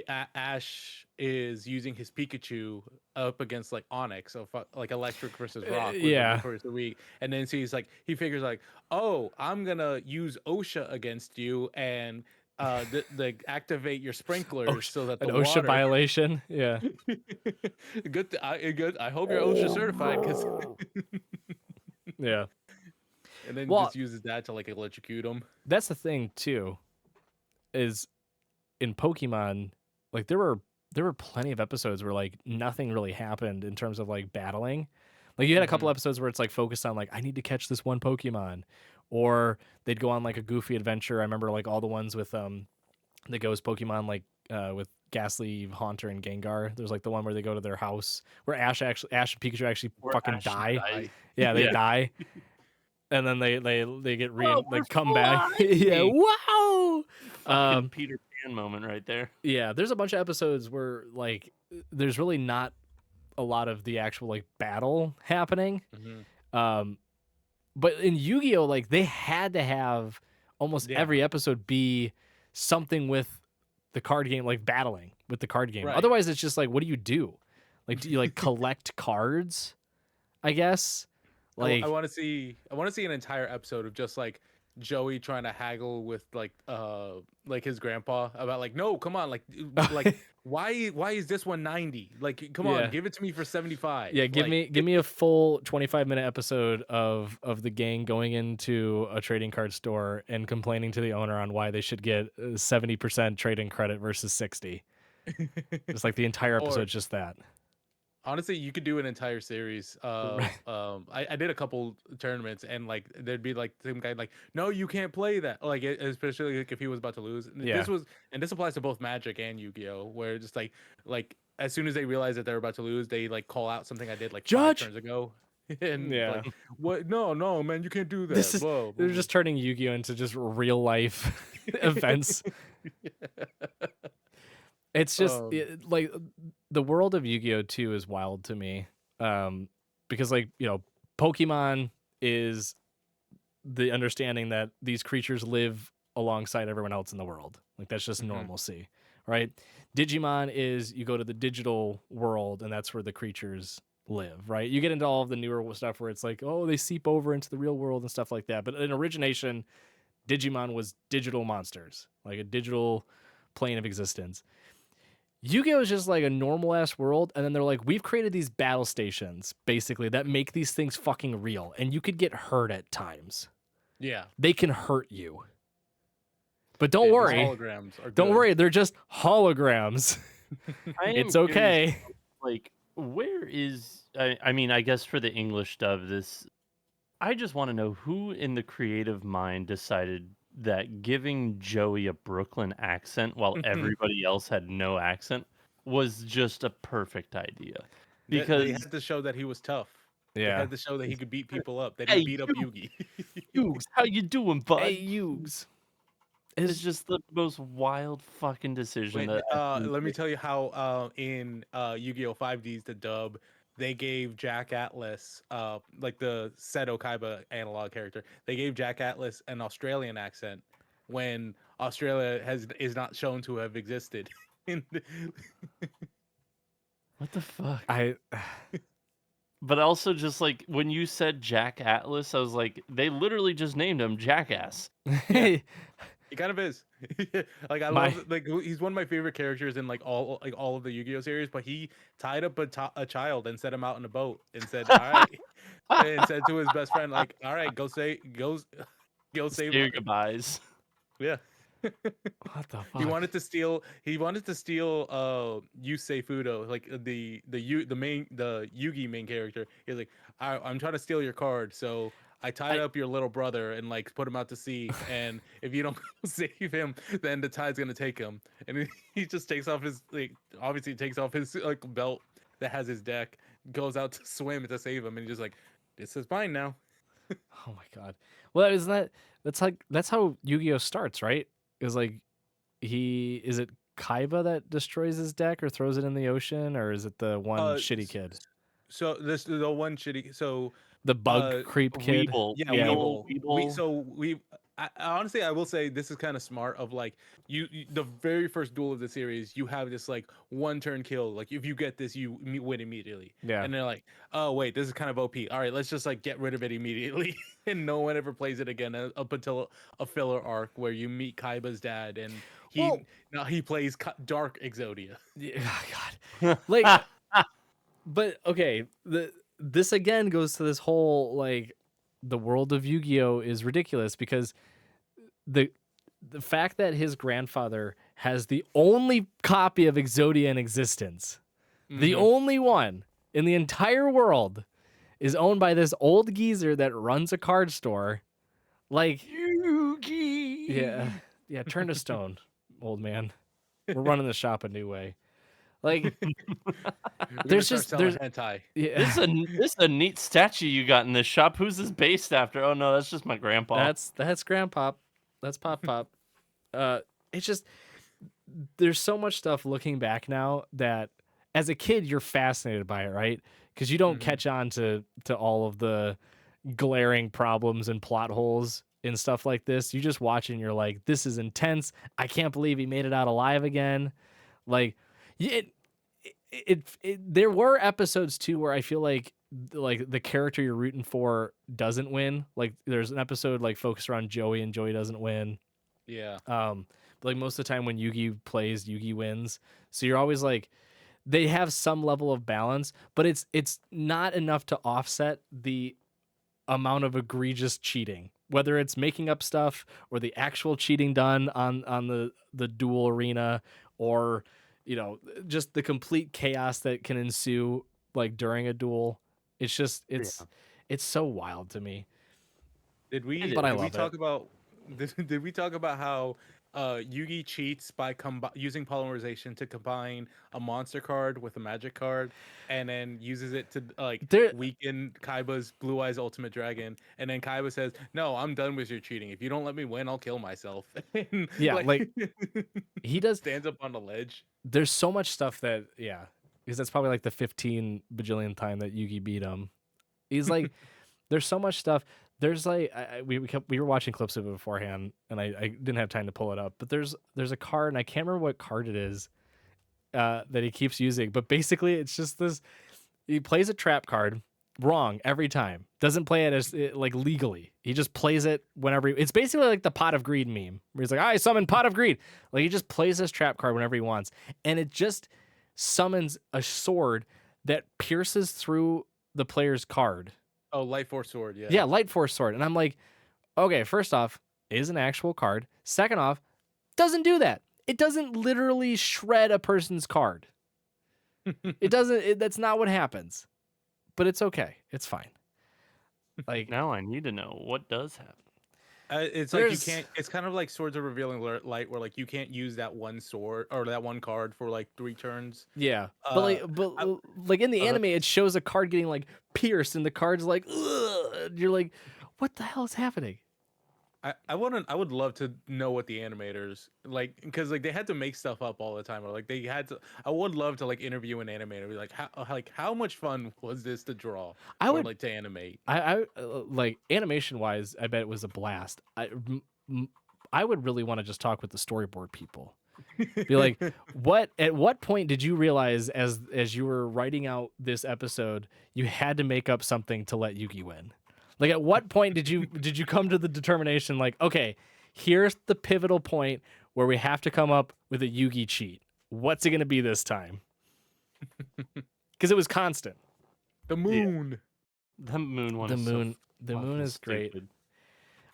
Ash is using his Pikachu up against like Onyx, so like electric versus rock, with yeah. the first week, and then so he figures like, oh, I'm gonna use OSHA against you and the activate your sprinklers so that the An OSHA water. violation. Yeah. Good. I hope you're OSHA certified, because Yeah. and then Well, just uses that to like electrocute him. that's the thing too, is in Pokemon, like there were plenty of episodes where like nothing really happened in terms of like battling. Like you had a couple episodes where it's like focused on like I need to catch this one Pokemon, or they'd go on like a goofy adventure. I remember like all the ones with the ghost Pokemon, like with Ghastly, Haunter, and Gengar. There's like the one where they go to their house where Ash and Pikachu actually Where fucking Ash die. dies. Yeah, they Yeah. die. And then they get Whoa, like we're come back. Yeah, flying! wow. Fucking Peter Pan moment right there. Yeah, there's a bunch of episodes where like there's really not a lot of the actual like battle happening. But in Yu-Gi-Oh, like they had to have almost every episode be something with the card game, like battling with the card game. Right. Otherwise, it's just like, what do you do? Like, do you like collect cards? I guess. Like, I want to see an entire episode of just like Joey trying to haggle with like his grandpa about like, no, come on, like why is this one 90? Like, come Yeah. on, give it to me for 75. yeah, give Like, me a full 25-minute episode of the gang going into a trading card store and complaining to the owner on why they should get 70% trading credit versus 60. It's like the entire episode's just that. honestly, you could do an entire series. I did a couple tournaments, and like there'd be like some guy like, no, you can't play that. Like especially like if he was about to lose. Yeah. This applies to both Magic and Yu-Gi-Oh, where just like as soon as they realize that they're about to lose, they like call out something I did like Judge! 5 turns ago. And Yeah. like, what? No, man, you can't do that. This is Whoa, they're whoa. just turning Yu-Gi-Oh into just real life events. It's just like the world of Yu-Gi-Oh 2 is wild to me. Because like Pokemon is the understanding that these creatures live alongside everyone else in the world. Like that's just normalcy, right? Digimon is you go to the digital world and that's where the creatures live, right? You get into all of the newer stuff where it's like, oh, they seep over into the real world and stuff like that. But in origination, Digimon was digital monsters, like a digital plane of existence. Yu-Gi-Oh is just like a normal ass world, and then they're like, we've created these battle stations basically that make these things fucking real, and you could get hurt at times. Yeah. They can hurt you. But don't These worry. holograms are Don't good. worry, they're just holograms. I am It's curious, okay. like, where is? I mean, I guess for the English dub, this. I just want to know who in the creative mind decided that giving Joey a Brooklyn accent while everybody else had no accent was just a perfect idea. They Because had to show that he was tough. They Yeah. had to show that he could beat people up. That he Hey, beat up you- Yugi. Yugs, how you doing, bud? Hey, Yugs. It's just the most wild fucking decision. Wait, That I let me think- tell you how in Yu-Gi-Oh! 5Ds, the dub, they gave Jack Atlas, like the Seto Kaiba analog character, they gave Jack Atlas an Australian accent when Australia is not shown to have existed. What the fuck? I But also, just like when you said Jack Atlas, I was like, they literally just named him Jackass. Yeah. He kind of is. Like I My- love like he's one of my favorite characters in like all of the Yu-Gi-Oh series. But he tied up a child and set him out in a boat and said, "All right," and said to his best friend, "Like, all right, go save." Say your goodbyes. Yeah. what the fuck? He wanted to steal. Yusei Fudo, like the Yugi main character. He's like, I'm trying to steal your card, so I tied up your little brother and like put him out to sea. And if you don't save him, then the tide's gonna take him. And he just takes off his obviously takes off his like belt that has his deck, goes out to swim to save him, and he's just like, this is mine now. Oh my god. Well, isn't that's how Yu-Gi-Oh starts, right? Is like is it Kaiba that destroys his deck or throws it in the ocean, or is it the one shitty kid? So this is the one shitty. So The bug creep kid. Weeble. yeah, Weeble. Weeble. Honestly, I will say this is kind of smart. Of like the very first duel of the series, you have this like one turn kill. Like if you get this, you win immediately. Yeah. And they're like, oh wait, this is kind of OP. All right, let's just like get rid of it immediately, and no one ever plays it again up until a filler arc where you meet Kaiba's dad, and now he plays Dark Exodia. Yeah, God. Like, but okay, this again goes to this whole like the world of Yu-Gi-Oh is ridiculous because the fact that his grandfather has the only copy of Exodia in existence, the only one in the entire world, is owned by this old geezer that runs a card store. Like, Yugi. yeah, turn to stone, old man. We're running the shop a new way. Like, there's hentai. yeah, This is a neat statue you got in this shop. Who's this based after? Oh no, that's just my grandpa. that's Grandpop. That's Pop Pop. It's just there's so much stuff looking back now that as a kid you're fascinated by it, right? Because you don't catch on to all of the glaring problems and plot holes and stuff like this. You just watch it and you're like, this is intense. I can't believe he made it out alive again. Like, there were episodes too where I feel like the character you're rooting for doesn't win. Like there's an episode like focused around Joey and Joey doesn't win. Yeah. But like most of the time when Yugi plays, Yugi wins. So you're always like, they have some level of balance, but it's not enough to offset the amount of egregious cheating, whether it's making up stuff or the actual cheating done on the duel arena, or just the complete chaos that can ensue like during a duel. It's just it's so wild to me. Did we talk about did we talk about how Yugi cheats by using polymerization to combine a monster card with a magic card, and then uses it to weaken Kaiba's Blue Eyes Ultimate Dragon, and then Kaiba says, "No, I'm done with your cheating. If you don't let me win, I'll kill myself." Yeah, like he does stands up on the ledge. There's so much stuff that because that's probably like the 15 bajillion time that Yugi beat him. He's like, there's so much stuff. There's like we were watching clips of it beforehand, and I didn't have time to pull it up. But there's a card, and I can't remember what card it is that he keeps using. But basically, it's just this. He plays a trap card wrong every time. Doesn't play it as like legally. He just plays it whenever. It's basically like the pot of greed meme, where he's like, I summon pot of greed. Like he just plays this trap card whenever he wants, and it just summons a sword that pierces through the player's card. Oh, Light Force Sword, yeah. Yeah, Light Force Sword. And I'm like, okay, first off, is an actual card. Second off, doesn't do that. It doesn't literally shred a person's card. It doesn't. That's not what happens. But it's okay. It's fine. Like Now I need to know what does happen. It's like you can't. It's kind of like Swords of Revealing Light, where like you can't use that one sword or that one card for like 3 turns. yeah, but like in the anime, it shows a card getting like pierced, and the card's like, ugh, and you're like, what the hell is happening? I would love to know what the animators like, because like they had to make stuff up all the time, or like they had to. I would love to like interview an animator, be like, how much fun was this to draw? I or, would like to animate. I like animation wise, I bet it was a blast. I would really want to just talk with the storyboard people. Be like, at what point did you realize as you were writing out this episode, you had to make up something to let Yugi win? Like, at what point did you come to the determination, like, okay, here's the pivotal point where we have to come up with a Yugi cheat. What's it going to be this time? Because it was constant. The moon. The moon one. The is moon. So The moon is great. stupid.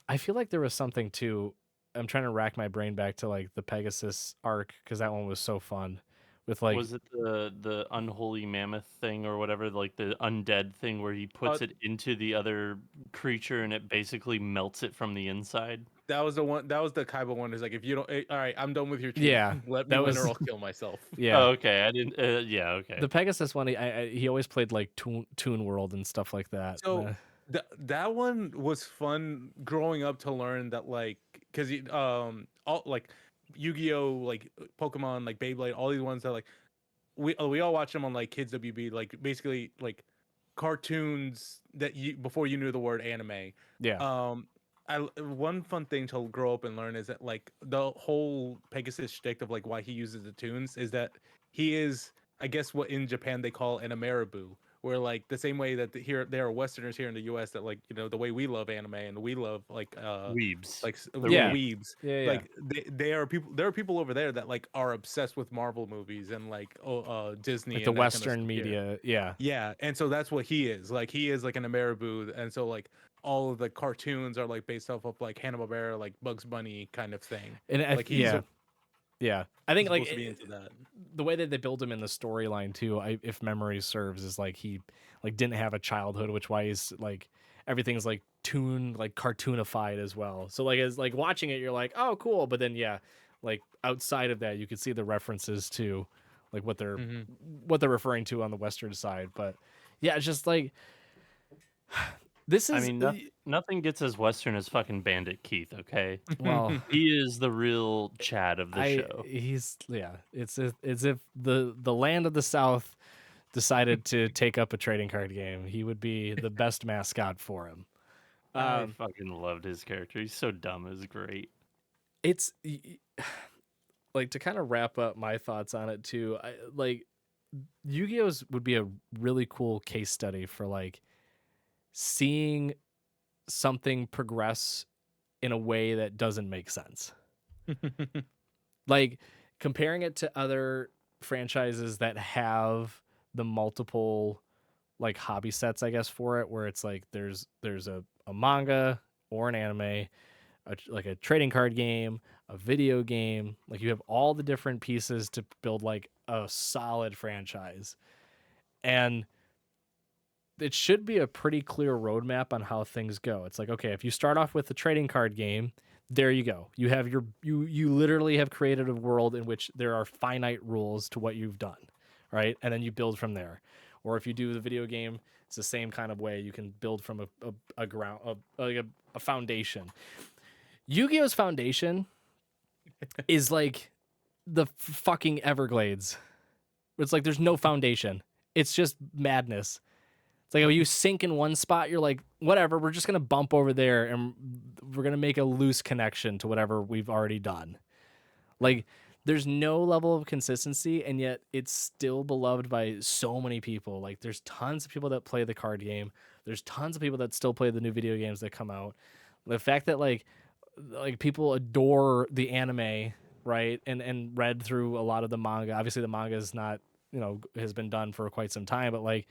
I feel like there was something too. I'm trying to rack my brain back to like the Pegasus arc, because that one was so fun. With like, Was it the unholy mammoth thing or whatever, like the undead thing where he puts it into the other creature and it basically melts it from the inside? That was the one. That was the Kaiba one. Is like, if you don't, all right, I'm done with your cheat. Yeah, let me that win was- or I'll kill myself. yeah, Oh, okay. I didn't. Yeah. Okay. the Pegasus one. He always played like Toon World and stuff like that. So that one was fun growing up to learn that, like, because all like Yu-Gi-Oh, like Pokemon, like Beyblade, all these ones that like we all watch them on like Kids WB, like basically like cartoons that you before you knew the word anime. yeah, One fun thing to grow up and learn is that like the whole Pegasus shtick of like why he uses the tunes is that he is, I guess, what in Japan they call an Ameribu, where like the same way that here there are Westerners here in the U.S. that, like, you know, the way we love anime and we love like Weebs. like Yeah. weebs, yeah. like they are people. There are people over there that like are obsessed with Marvel movies and like Disney, like and the that kind of Western stuff here. media. Yeah, Yeah, and so that's what he is. Like he is like an Ameribu, and so like all of the cartoons are like based off of like Hanna-Barbera, like Bugs Bunny kind of thing. and Like he's yeah. I think he's like supposed to be into that. the way that they build him in the storyline too, if memory serves, is like he like didn't have a childhood, which why he's like everything's like cartoonified as well. So like as like watching it, you're like, oh cool, but then yeah, like outside of that, you could see the references to like what they're referring to on the Western side. But yeah, it's just like this is. I mean, nothing gets as Western as fucking Bandit Keith. Okay, well. he is the real Chad of the show. He's It's if the land of the South decided to take up a trading card game, he would be the best mascot for him. I fucking loved his character. He's so dumb. It's great. It's like, to kind of wrap up my thoughts on it too. Like Yu-Gi-Oh's would be a really cool case study for like seeing something progress in a way that doesn't make sense. Like comparing it to other franchises that have the multiple like hobby sets, I guess, for it, where it's like there's a manga or an anime, like a trading card game, a video game. Like you have all the different pieces to build like a solid franchise. And it should be a pretty clear roadmap on how things go. It's like, okay, if you start off with the trading card game, there you go. You have you literally have created a world in which there are finite rules to what you've done, right? And then you build from there. Or if you do the video game, it's the same kind of way. You can build from a ground, a foundation. Yu-Gi-Oh's foundation is like the fucking Everglades. It's like there's no foundation. It's just madness. It's like when you sink in one spot, you're like, whatever, we're just gonna bump over there and we're gonna make a loose connection to whatever we've already done. Like there's no level of consistency, and yet it's still beloved by so many people. Like there's tons of people that play the card game. There's tons of people that still play the new video games that come out. The fact that like people adore the anime, right? And read through a lot of the manga. Obviously the manga is not, has been done for quite some time, but like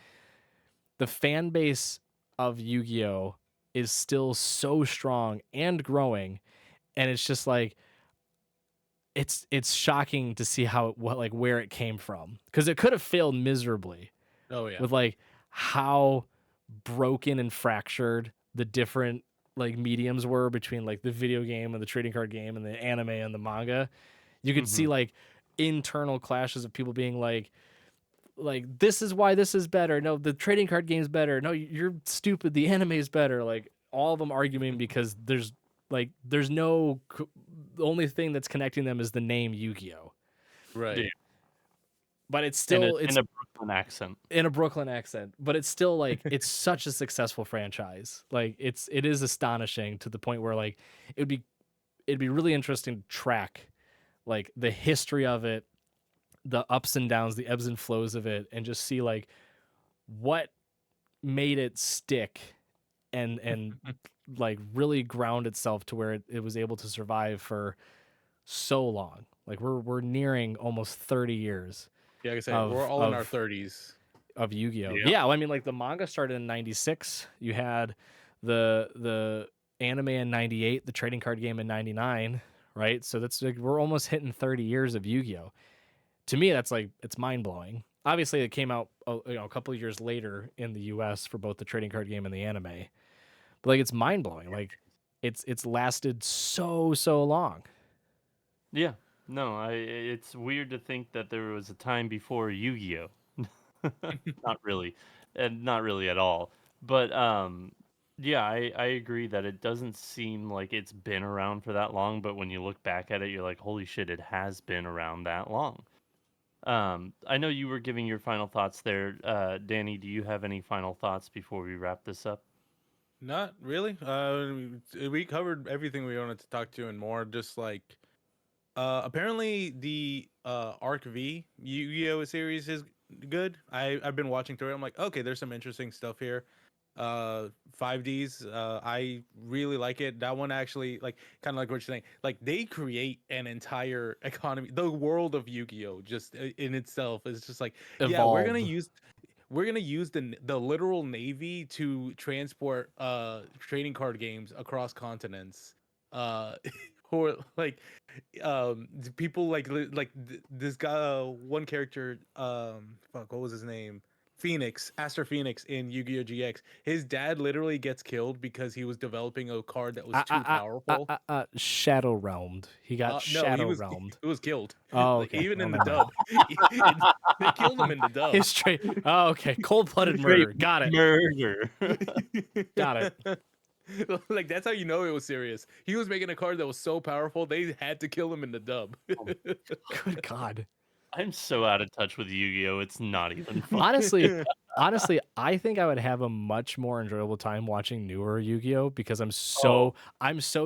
the fan base of Yu-Gi-Oh is still so strong and growing, and it's just like it's shocking to see where it came from, because it could have failed miserably Oh yeah. with like how broken and fractured the different like mediums were between like the video game and the trading card game and the anime and the manga. You could see like internal clashes of people being like this is why this is better. No, the trading card game's better. No, you're stupid. The anime is better. Like all of them arguing because there's no the only thing that's connecting them is the name Yu-Gi-Oh. Right. Yeah. But it's still in a Brooklyn accent. In a Brooklyn accent, but it's still like it's such a successful franchise. Like it is astonishing to the point where like it'd be really interesting to track like the history of it, the ups and downs, the ebbs and flows of it, and just see like what made it stick and like really ground itself to where it was able to survive for so long. Like we're nearing almost 30 years. Yeah, like I said, we're all in our 30s. Of Yu-Gi-Oh. Yeah. Yeah, well, I mean like the manga started in 96. You had the anime in 98, the trading card game in 99, right? So that's like we're almost hitting 30 years of Yu-Gi-Oh. To me that's like it's mind-blowing. Obviously it came out a couple of years later in the US for both the trading card game and the anime. But like it's mind-blowing. Like it's lasted so long. Yeah. No, it's weird to think that there was a time before Yu-Gi-Oh. Not really, and not really at all. But yeah, I agree that it doesn't seem like it's been around for that long. But when you look back at it, you're like, holy shit, it has been around that long. I know you were giving your final thoughts there, Danny. Do you have any final thoughts before we wrap this up? Not really. We covered everything we wanted to talk to and more. Just like, apparently the Arc V Yu-Gi-Oh series is good. I've been watching through it. I'm like, okay, there's some interesting stuff here. 5Ds, I really like it. That one actually, like, kind of like what you're saying. Like, they create an entire economy. The world of Yu-Gi-Oh just in itself is just like, yeah, we're gonna Evolved. use the literal navy to transport trading card games across continents. Or like people this guy, one character, fuck, what was his name? Phoenix, Aster Phoenix in Yu-Gi-Oh! GX. His dad literally gets killed because he was developing a card that was too powerful. Shadow realmed. He got No, shadow realmed. he was killed. Oh, Like, okay. even Well, in the never mind. dub, they killed him in the dub. His straight. Oh, okay. Cold-blooded Straight murder. Got it. Murder. Got it. Like, that's how you know it was serious. He was making a card that was so powerful they had to kill him in the dub. Good God. I'm so out of touch with Yu-Gi-Oh! It's not even fun. Honestly, I think I would have a much more enjoyable time watching newer Yu-Gi-Oh because I'm so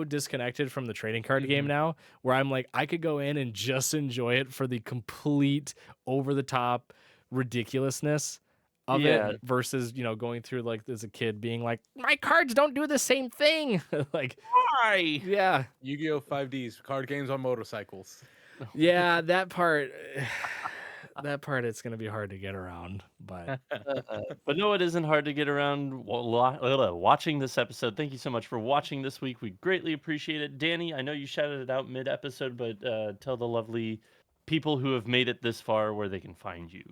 disconnected from the trading card game now, where I'm like I could go in and just enjoy it for the complete over the top ridiculousness of Yeah. it versus, going through like as a kid being like my cards don't do the same thing. Like Why? yeah. Yu-Gi-Oh! 5Ds, card games on motorcycles. Yeah, that part it's going to be hard to get around, but But no, it isn't hard to get around watching this episode. Thank you so much for watching this week. We greatly appreciate it. Danny, I know you shouted it out mid-episode, but tell the lovely people who have made it this far where they can find you.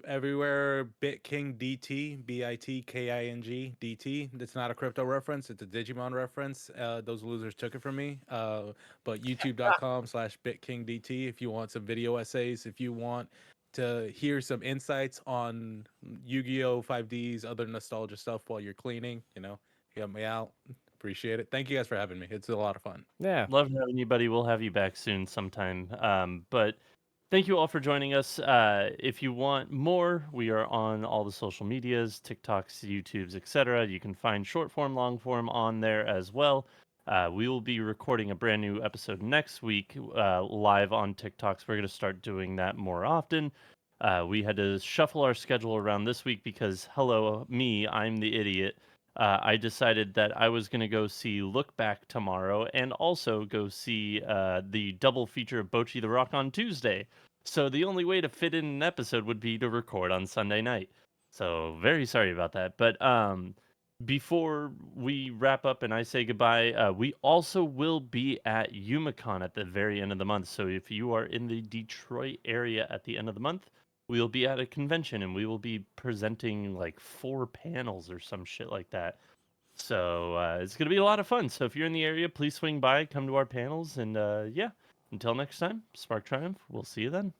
Everywhere, BitKingDT, BitKingDT. That's not a crypto reference. It's a Digimon reference. Those losers took it from me. But youtube.com/BitKingDT if you want some video essays, if you want to hear some insights on Yu-Gi-Oh! 5Ds, other nostalgia stuff while you're cleaning, help me out. Appreciate it. Thank you guys for having me. It's a lot of fun. yeah. Love having you, buddy. We'll have you back soon sometime. But Thank you all for joining us. If you want more, we are on all the social medias, TikToks, YouTubes, etc. You can find short form, long form on there as well. We will be recording a brand new episode next week live on TikToks. We're going to start doing that more often. We had to shuffle our schedule around this week because, hello, me, I'm the idiot. I decided that I was going to go see Look Back tomorrow and also go see the double feature of Bocchi the Rock on Tuesday. So the only way to fit in an episode would be to record on Sunday night. So very sorry about that. But before we wrap up and I say goodbye, we also will be at YumaCon at the very end of the month. So if you are in the Detroit area at the end of the month, we'll be at a convention and we will be presenting like 4 panels or some shit like that. So it's going to be a lot of fun. So if you're in the area, please swing by, come to our panels. And yeah, until next time, Spark Triumph. We'll see you then.